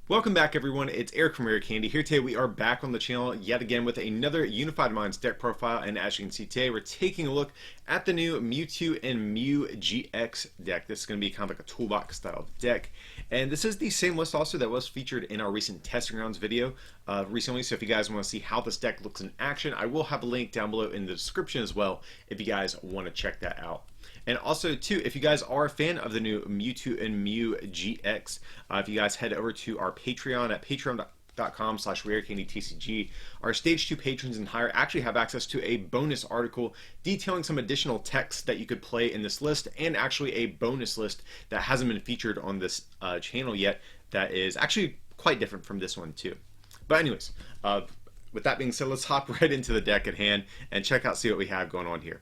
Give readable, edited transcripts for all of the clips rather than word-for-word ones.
Welcome back everyone, it's Eric from Eric Candy. Here today we are back on the channel yet again with another Unified Minds deck profile, and as you can see today we're taking a look at the new Mewtwo and Mew GX deck. This is going to be kind of like a toolbox style deck, and this is the same list also that was featured in our recent testing rounds video recently, so if you guys want to see how this deck looks in action, I will have a link down below in the description as well if you guys want to check that out. And also, too, if you guys are a fan of the new Mewtwo and Mew GX, if you guys head over to our Patreon at patreon.com/rarecandytcg, our Stage 2 patrons and higher actually have access to a bonus article detailing some additional text that you could play in this list, and actually a bonus list that hasn't been featured on this channel yet that is actually quite different from this one, too. But anyways, with that being said, let's hop right into the deck at hand and see what we have going on here.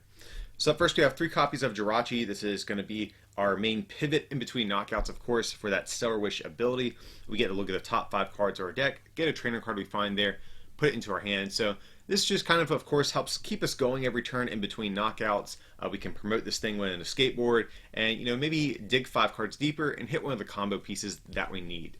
So first we have 3 copies of Jirachi. This is going to be our main pivot in between knockouts, of course, for that Stellar Wish ability. We get to look at the top 5 cards of our deck, get a trainer card we find there, put it into our hand. So this just kind of course, helps keep us going every turn in between knockouts. We can promote this thing when in a skateboard, and maybe dig 5 cards deeper and hit one of the combo pieces that we need.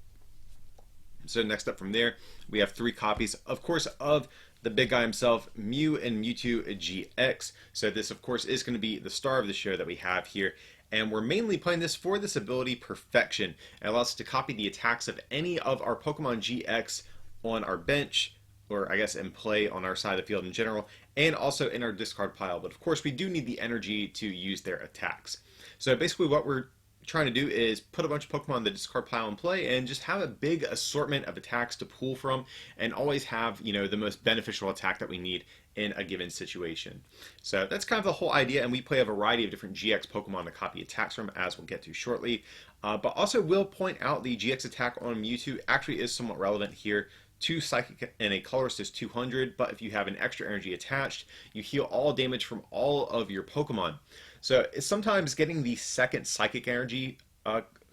So next up from there, we have 3 copies, of course, of the big guy himself, Mew and Mewtwo GX. So this, of course, is going to be the star of the show that we have here. And we're mainly playing this for this ability, Perfection. It allows us to copy the attacks of any of our Pokemon GX on our bench, or I guess in play on our side of the field in general, and also in our discard pile. But of course, we do need the energy to use their attacks. So basically what we're trying to do is put a bunch of Pokemon in the discard pile and play, and just have a big assortment of attacks to pull from, and always have the most beneficial attack that we need in a given situation. So that's kind of the whole idea, and we play a variety of different GX Pokemon to copy attacks from, as we'll get to shortly. But also will point out the GX attack on Mewtwo actually is somewhat relevant here. 2 Psychic and a Colorist is 200, but if you have an extra energy attached, you heal all damage from all of your Pokemon. So sometimes getting the second Psychic energy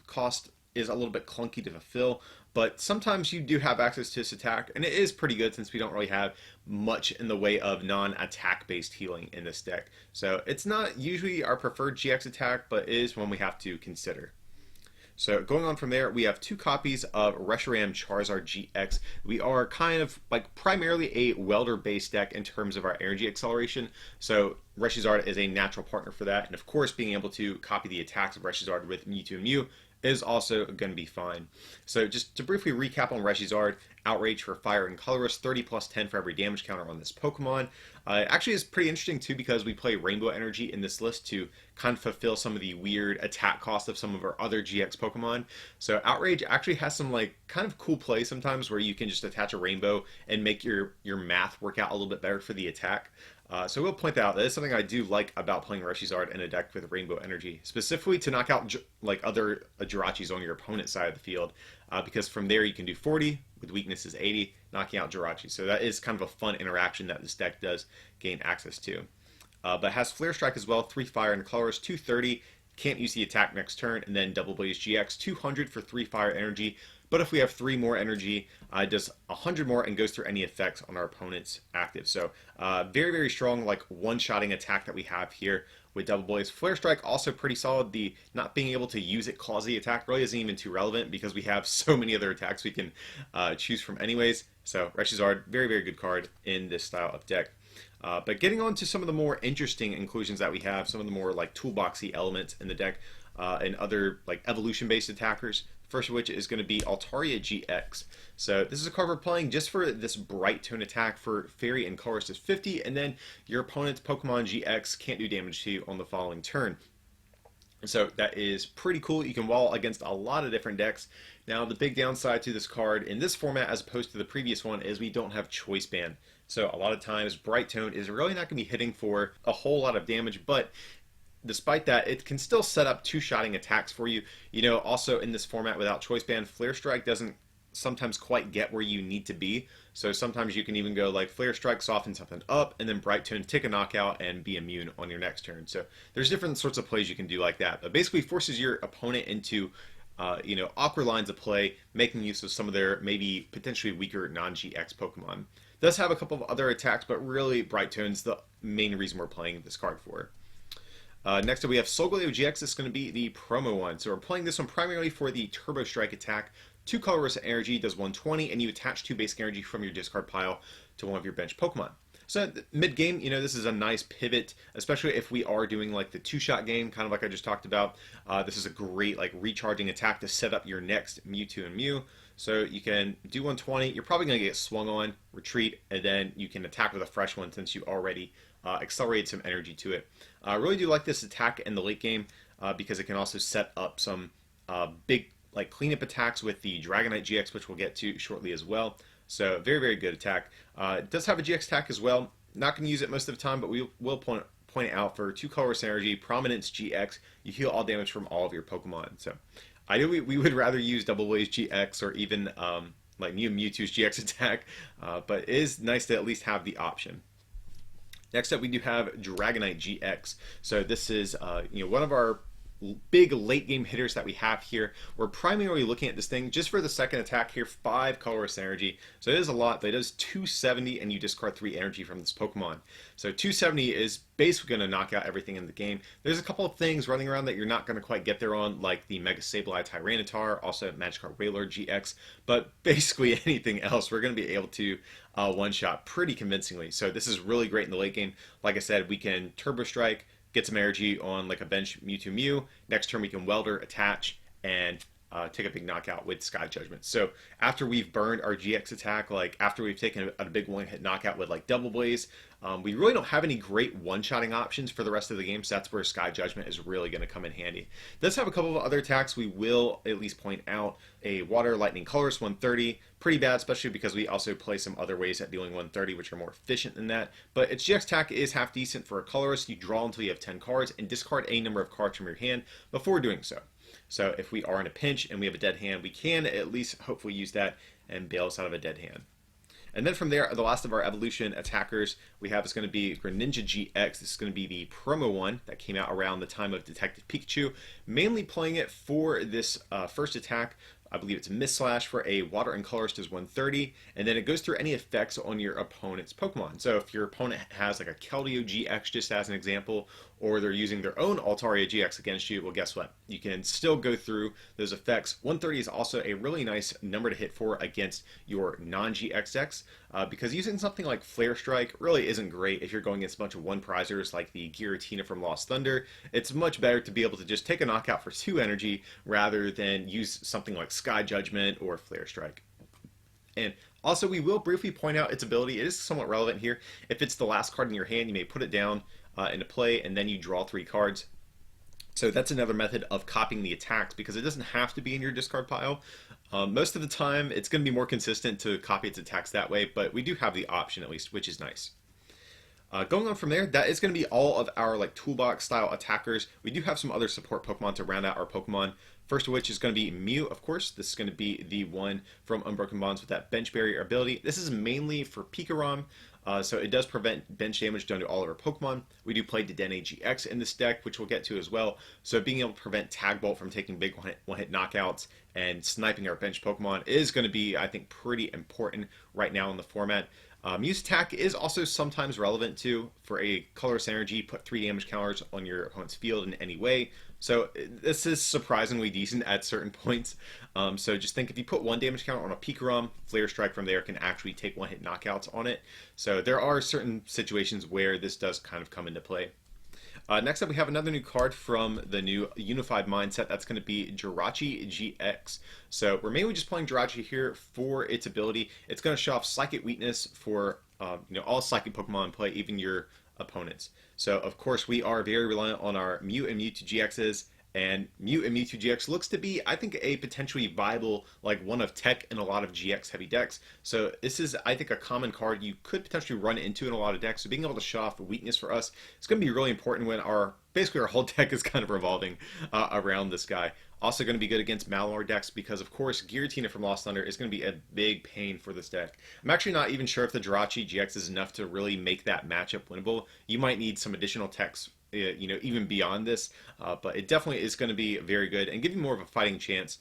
cost is a little bit clunky to fulfill, but sometimes you do have access to this attack, and it is pretty good since we don't really have much in the way of non-attack based healing in this deck. So it's not usually our preferred GX attack, but it is one we have to consider. So going on from there, we have 2 copies of Reshiram Charizard GX. We are kind of primarily a welder based deck in terms of our energy acceleration. So Reshizard is a natural partner for that. And of course, being able to copy the attacks of Reshizard with Mewtwo and Mew is also going to be fine. So just to briefly recap on Reshizard, Outrage for Fire and Colorless, 30 plus 10 for every damage counter on this Pokemon. It actually is pretty interesting too, because we play Rainbow Energy in this list to kind of fulfill some of the weird attack cost of some of our other GX Pokemon. So Outrage actually has some kind of cool play sometimes where you can just attach a Rainbow and make your math work out a little bit better for the attack. So we'll point that out. That is something I do like about playing Reshizard in a deck with Rainbow Energy, specifically to knock out other Jirachis on your opponent's side of the field, because from there you can do 40, with weakness is 80, knocking out Jirachi. So that is kind of a fun interaction that this deck does gain access to. But it has Flare Strike as well, 3 Fire and Colors, 230, can't use the attack next turn, and then Double Blaze GX, 200 for 3 Fire Energy. But if we have 3 more energy, it does 100 more and goes through any effects on our opponent's active. So very, very strong one-shotting attack that we have here with Double Blaze. Flare Strike also pretty solid. The not being able to use it cause the attack really isn't even too relevant, because we have so many other attacks we can choose from anyways. So Reshizard, very, very good card in this style of deck. But getting on to some of the more interesting inclusions that we have, some of the more toolboxy elements in the deck, and other evolution-based attackers. First of which is going to be Altaria GX. So this is a card we're playing just for this Bright Tone attack for Fairy and Colorist is 50, and then your opponent's Pokemon GX can't do damage to you on the following turn. So that is pretty cool. You can wall against a lot of different decks. Now the big downside to this card in this format as opposed to the previous one is we don't have Choice Band. So a lot of times Bright Tone is really not going to be hitting for a whole lot of damage, but despite that, it can still set up 2-shotting attacks for you. Also in this format without Choice Band, Flare Strike doesn't sometimes quite get where you need to be. So sometimes you can even go Flare Strike, soften something up, and then Bright Tone, take a knockout, and be immune on your next turn. So there's different sorts of plays you can do like that. But basically forces your opponent into awkward lines of play, making use of some of their maybe potentially weaker non-GX Pokemon. Does have a couple of other attacks, but really Bright Tone's the main reason we're playing this card for. Next up, we have Solgaleo GX. This is going to be the promo one. So we're playing this one primarily for the Turbo Strike attack 2 colorless energy, does 120, and you attach 2 basic energy from your discard pile to one of your bench Pokemon. So mid game, this is a nice pivot, especially if we are doing like the 2-shot game, kind of like I just talked about. This is a great like recharging attack to set up your next Mewtwo and Mew. So you can do 120, you're probably going to get swung on, retreat, and then you can attack with a fresh one since you already accelerated some energy to it. I really do like this attack in the late game because it can also set up some big like cleanup attacks with the Dragonite GX, which we'll get to shortly as well. So very, very good attack. It does have a GX attack as well. Not going to use it most of the time, but we will point it out for 2 colorless energy, Prominence GX. You heal all damage from all of your Pokemon. So I know we would rather use Double Blaze GX or even like Mewtwo's GX attack, but it is nice to at least have the option. Next up, we do have Dragonite GX. So this is one of our big late game hitters that we have here. We're primarily looking at this thing just for the second attack here, 5 colorless energy. So it is a lot, but it does 270 and you discard 3 energy from this Pokemon. So 270 is basically going to knock out everything in the game. There's a couple of things running around that you're not going to quite get there on, like the Mega Sableye Tyranitar, also Magikarp Wailord GX, but basically anything else we're going to be able to one-shot pretty convincingly. So this is really great in the late game. Like I said, we can Turbo Strike, get some energy on like a bench Mewtwo Mew. Next turn we can Welder, attach, and take a big knockout with Sky Judgment. So after we've burned our GX attack, like after we've taken a big one-hit knockout with like Double Blaze, we really don't have any great one-shotting options for the rest of the game, so that's where Sky Judgment is really going to come in handy. It does have a couple of other attacks we will at least point out. A Water Lightning Colorless 130, pretty bad, especially because we also play some other ways at dealing 130, which are more efficient than that. But its GX attack is half decent for a colorless. You draw until you have 10 cards and discard a number of cards from your hand before doing so. So if we are in a pinch and we have a dead hand, we can at least hopefully use that and bail us out of a dead hand. And then from there, the last of our evolution attackers we have is going to be Greninja GX. This is going to be the promo one that came out around the time of Detective Pikachu. Mainly playing it for this first attack. I believe it's a Mist Slash for a Water and Colorless does 130, and then it goes through any effects on your opponent's Pokemon. So if your opponent has like a Keldeo GX, just as an example, or they're using their own Altaria GX against you, well, guess what? You can still go through those effects. 130 is also a really nice number to hit for against your non-GX decks, because using something like Flare Strike really isn't great if you're going against a bunch of one-prizers like the Giratina from Lost Thunder. It's much better to be able to just take a knockout for 2 energy rather than use something like Sky Judgment or Flare Strike. And also, we will briefly point out its ability. It is somewhat relevant here. If it's the last card in your hand, you may put it down into play, and then you draw 3 cards. So that's another method of copying the attacks, because it doesn't have to be in your discard pile. Most of the time, it's going to be more consistent to copy its attacks that way, but we do have the option at least, which is nice. Going on from there, that is going to be all of our like toolbox style attackers. We do have some other support Pokemon to round out our Pokemon. First of which is going to be Mew, of course. This is going to be the one from Unbroken Bonds with that bench barrier ability. This is mainly for Pikarom, so it does prevent bench damage done to all of our Pokemon. We do play Dedenne GX in this deck, which we'll get to as well. So being able to prevent Tag Bolt from taking big one-hit knockouts and sniping our bench Pokemon is going to be, I think, pretty important right now in the format. Mew's attack is also sometimes relevant too. For a colorless energy, put 3 damage counters on your opponent's field in any way. So this is surprisingly decent at certain points. So just think if you put 1 damage counter on a Pikarom, Flare Strike from there can actually take one-hit knockouts on it. So there are certain situations where this does kind of come into play. Next up, we have another new card from the new Unified Mindset. That's going to be Jirachi GX. So we're mainly just playing Jirachi here for its ability. It's going to show off Psychic Weakness for all Psychic Pokemon in play, even your opponents. So of course we are very reliant on our Mew and Mewtwo GXs, and Mew and Mewtwo GX looks to be, I think, a potentially viable like one of tech in a lot of GX heavy decks. So this is, I think, a common card you could potentially run into in a lot of decks. So being able to show off weakness for us is going to be really important when basically our whole deck is kind of revolving around this guy. Also going to be good against Malamar decks because, of course, Giratina from Lost Thunder is going to be a big pain for this deck. I'm actually not even sure if the Jirachi GX is enough to really make that matchup winnable. You might need some additional techs, even beyond this, but it definitely is going to be very good and give you more of a fighting chance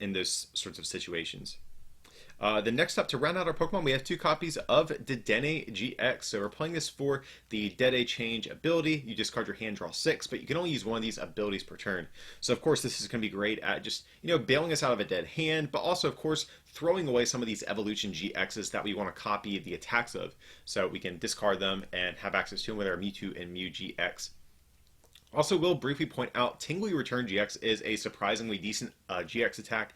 in those sorts of situations. The next up, to round out our Pokemon, we have 2 copies of Dedenne GX. So we're playing this for the Dede Change ability. You discard your hand, draw 6, but you can only use one of these abilities per turn. So of course this is going to be great at just, bailing us out of a dead hand, but also of course throwing away some of these evolution GXs that we want to copy the attacks of. So we can discard them and have access to them with our Mewtwo and Mew GX. Also, will briefly point out, Tingly Return GX is a surprisingly decent GX attack.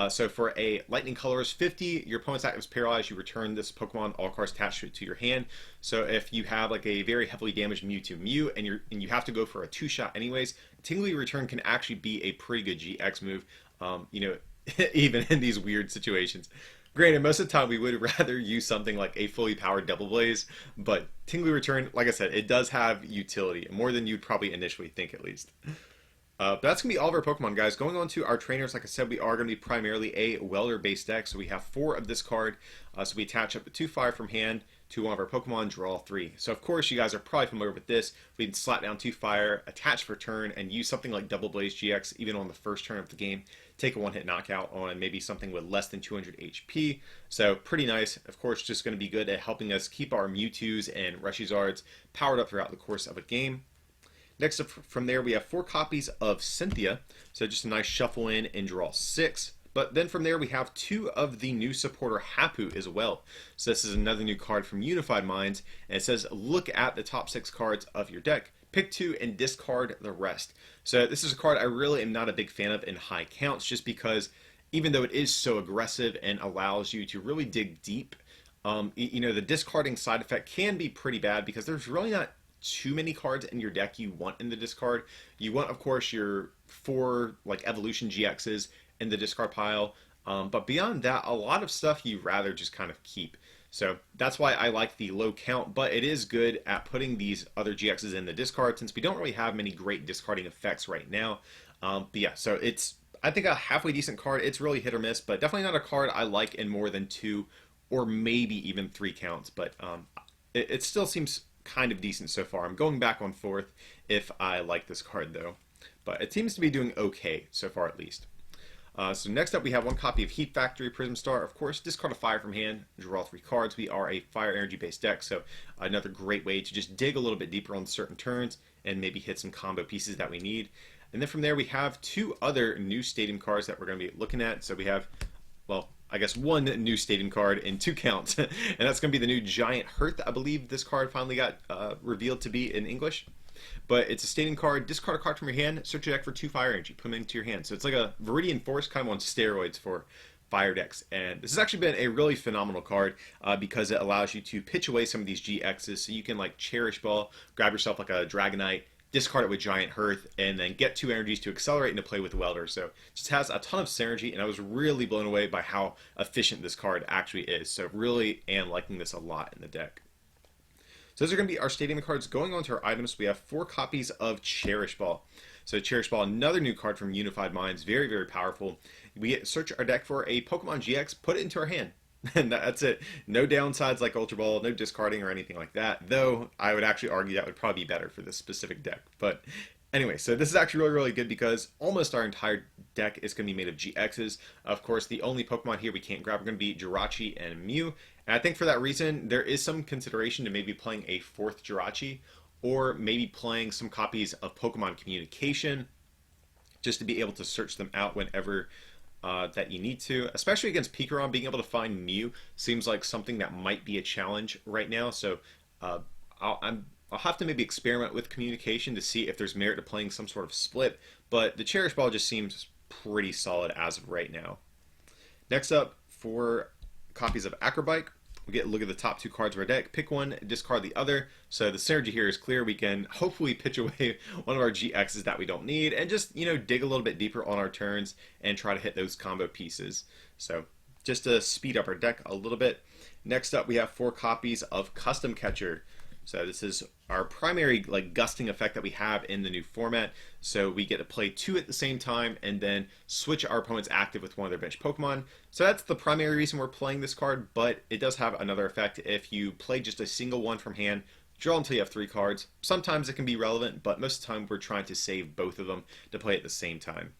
So for a Lightning Colors 50, your opponent's attack is paralyzed, you return this Pokemon, all cards attached to your hand. So if you have like a very heavily damaged Mewtwo Mew and you have to go for a 2-shot anyways, Tingly Return can actually be a pretty good GX move, even in these weird situations. Granted, most of the time we would rather use something like a fully powered Double Blaze, but Tingly Return, like I said, it does have utility, more than you'd probably initially think at least. But that's going to be all of our Pokemon, guys. Going on to our trainers, like I said, we are going to be primarily a Welder-based deck. So we have 4 of this card. So we attach up to 2 fire from hand to one of our Pokemon, draw 3. So of course, you guys are probably familiar with this. We can slap down 2 fire, attach for turn, and use something like Double Blaze GX even on the first turn of the game. Take a 1-hit knockout on maybe something with less than 200 HP. So pretty nice. Of course, just going to be good at helping us keep our Mewtwo's and Reshizards powered up throughout the course of a game. Next up from there, we have 4 copies of Cynthia. So just a nice shuffle in and draw 6. But then from there, we have 2 of the new supporter Hapu as well. So this is another new card from Unified Minds. And it says, look at the top 6 cards of your deck. Pick 2 and discard the rest. So this is a card I really am not a big fan of in high counts, just because even though it is so aggressive and allows you to really dig deep, the discarding side effect can be pretty bad because there's really not too many cards in your deck you want in the discard. You want, of course, your 4 like evolution GXs in the discard pile, but beyond that, a lot of stuff you rather just kind of keep. So that's why I like the low count, but it is good at putting these other GXs in the discard since we don't really have many great discarding effects right now. But yeah, so it's, I think, a halfway decent card. It's really hit or miss, but definitely not a card I like in more than 2 or maybe even 3 counts. But it still seems kind of decent so far. I'm going back on 4th if I like this card though, but it seems to be doing okay so far at least. So next up we have 1 copy of Heat Factory Prism Star. Of course, discard a fire from hand, draw 3 cards. We are a fire energy based deck, so another great way to just dig a little bit deeper on certain turns and maybe hit some combo pieces that we need. And then from there we have 2 other new stadium cards that we're going to be looking at. So we have, well, I guess 1 new stadium card in 2 counts, and that's going to be the new Giant Hearth. I believe this card finally got revealed to be in English. But it's a stadium card. Discard a card from your hand, search your deck for 2 fire energy, put them into your hand. So it's like a Viridian Force kind of on steroids for fire decks. And this has actually been a really phenomenal card because it allows you to pitch away some of these GXs. So you can like Cherish Ball, grab yourself like a Dragonite, discard it with Giant Hearth, and then get 2 energies to accelerate into play with Welder. So it just has a ton of synergy, and I was really blown away by how efficient this card actually is. So really am liking this a lot in the deck. So those are going to be our stadium cards. Going on to our items, we have 4 copies of Cherish Ball. So Cherish Ball, another new card from Unified Minds, very, very powerful. We get search our deck for a Pokemon GX, put it into our hand. And that's it. No downsides like Ultra Ball, no discarding or anything like that. Though I would actually argue that would probably be better for this specific deck. But anyway, so this is actually really, really good because almost our entire deck is going to be made of GXs. Of course, the only Pokemon here we can't grab are going to be Jirachi and Mew. And I think for that reason, there is some consideration to maybe playing a 4th Jirachi, or maybe playing some copies of Pokemon Communication, just to be able to search them out whenever that you need to. Especially against Pikarom, being able to find Mew seems like something that might be a challenge right now. So I'll have to maybe experiment with Communication to see if there's merit to playing some sort of split. But the Cherish Ball just seems pretty solid as of right now. Next up, 4 copies of Acrobike. We get a look at the top 2 cards of our deck, pick 1, discard the other. So the synergy here is clear. We can hopefully pitch away one of our GXs that we don't need and just, dig a little bit deeper on our turns and try to hit those combo pieces. So just to speed up our deck a little bit. Next up, we have 4 copies of Custom Catcher. So this is our primary gusting effect that we have in the new format. So we get to play 2 at the same time and then switch our opponent's active with one of their bench Pokemon. So that's the primary reason we're playing this card, but it does have another effect. If you play just a single one from hand, draw until you have 3 cards. Sometimes it can be relevant, but most of the time we're trying to save both of them to play at the same time.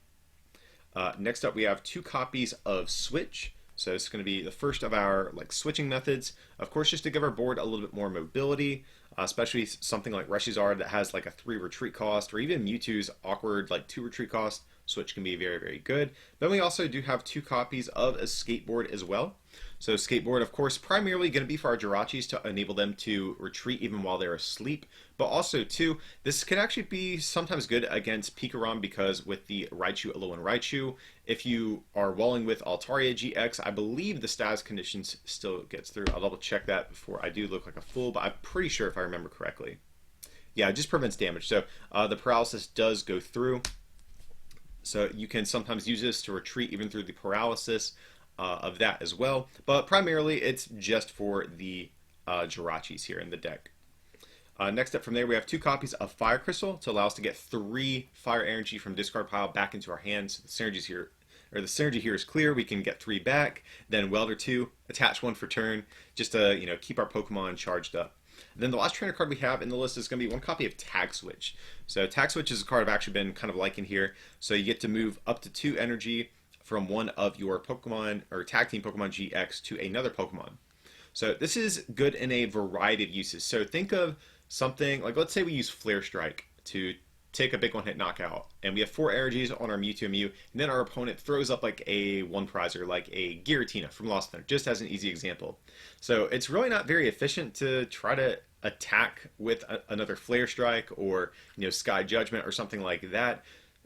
Next up, we have 2 copies of Switch. So it's going to be the first of our like switching methods. Of course, just to give our board a little bit more mobility, especially something like Rhys that has like a 3 retreat cost, or even Mewtwo's awkward like 2 retreat cost. Switch can be very, very good. Then we also do have 2 copies of a skateboard as well. So skateboard, of course, primarily going to be for our Jirachis to enable them to retreat even while they're asleep. But also, too, this can actually be sometimes good against Pikarom because with the Raichu, Alolan Raichu, if you are walling with Altaria GX, I believe the status conditions still gets through. I'll double check that before I do look like a fool, but I'm pretty sure if I remember correctly. Yeah, it just prevents damage. So the paralysis does go through. So you can sometimes use this to retreat even through the paralysis of that as well. But primarily, it's just for the Jirachis here in the deck. Next up from there, we have 2 copies of Fire Crystal to allow us to get 3 fire energy from discard pile back into our hands. The synergy here is clear. We can get 3 back. Then Welder 2, attach 1 for turn, just to keep our Pokemon charged up. Then the last trainer card we have in the list is going to be 1 copy of Tag Switch. So Tag Switch is a card I've actually been kind of liking here. So you get to move up to 2 energy from one of your Pokemon or Tag Team Pokemon GX to another Pokemon. So this is good in a variety of uses. So think of something like, let's say we use Flare Strike to take a big one-hit knockout, and we have 4 energies on our Mewtwo Mew, and then our opponent throws up like a one-prizer, like a Giratina from Lost Thunder, just as an easy example. So it's really not very efficient to try to attack with another Flare Strike or Sky Judgment or something like that.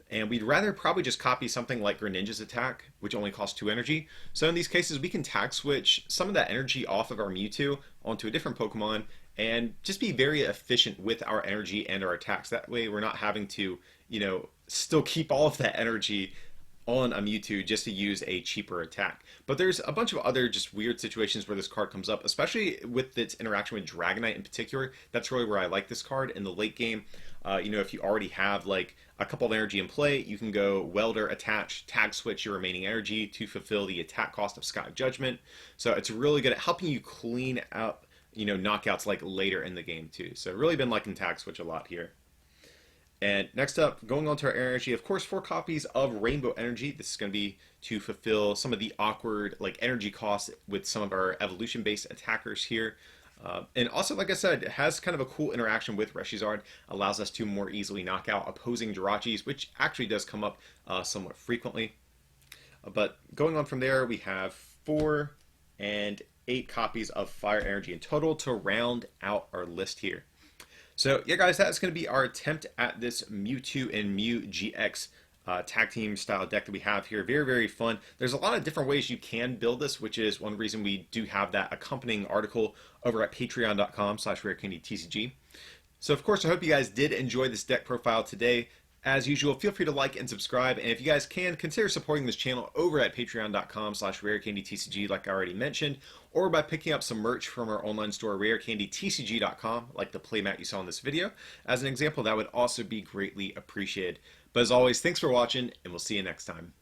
And we'd rather probably just copy something like Greninja's attack, which only costs 2 energy. So in these cases, we can tag switch some of that energy off of our Mewtwo onto a different Pokemon and just be very efficient with our energy and our attacks. That way we're not having to, still keep all of that energy on a Mewtwo just to use a cheaper attack. But there's a bunch of other just weird situations where this card comes up, especially with its interaction with Dragonite in particular. That's really where I like this card in the late game. If you already have like a couple of energy in play, you can go Welder, attach, tag switch your remaining energy to fulfill the attack cost of Sky Judgment. So it's really good at helping you clean up, knockouts like later in the game too. So really been liking tag switch a lot here. And next up, going on to our energy, of course, 4 copies of Rainbow Energy. This is going to be to fulfill some of the awkward energy costs with some of our evolution-based attackers here. And also, like I said, it has kind of a cool interaction with Rhys, allows us to more easily knock out opposing Jirachis, which actually does come up somewhat frequently. But going on from there, we have 4 and 8 copies of Fire Energy in total to round out our list here. So yeah, guys, that's going to be our attempt at this Mewtwo and Mew GX tag team style deck that we have here. Very, very fun. There's a lot of different ways you can build this, which is one reason we do have that accompanying article over at patreon.com/rarecandytcg. So of course, I hope you guys did enjoy this deck profile today. As usual, feel free to like and subscribe, and if you guys can, consider supporting this channel over at patreon.com/rarecandytcg, like I already mentioned, or by picking up some merch from our online store, rarecandytcg.com, like the playmat you saw in this video. As an example, that would also be greatly appreciated. But as always, thanks for watching, and we'll see you next time.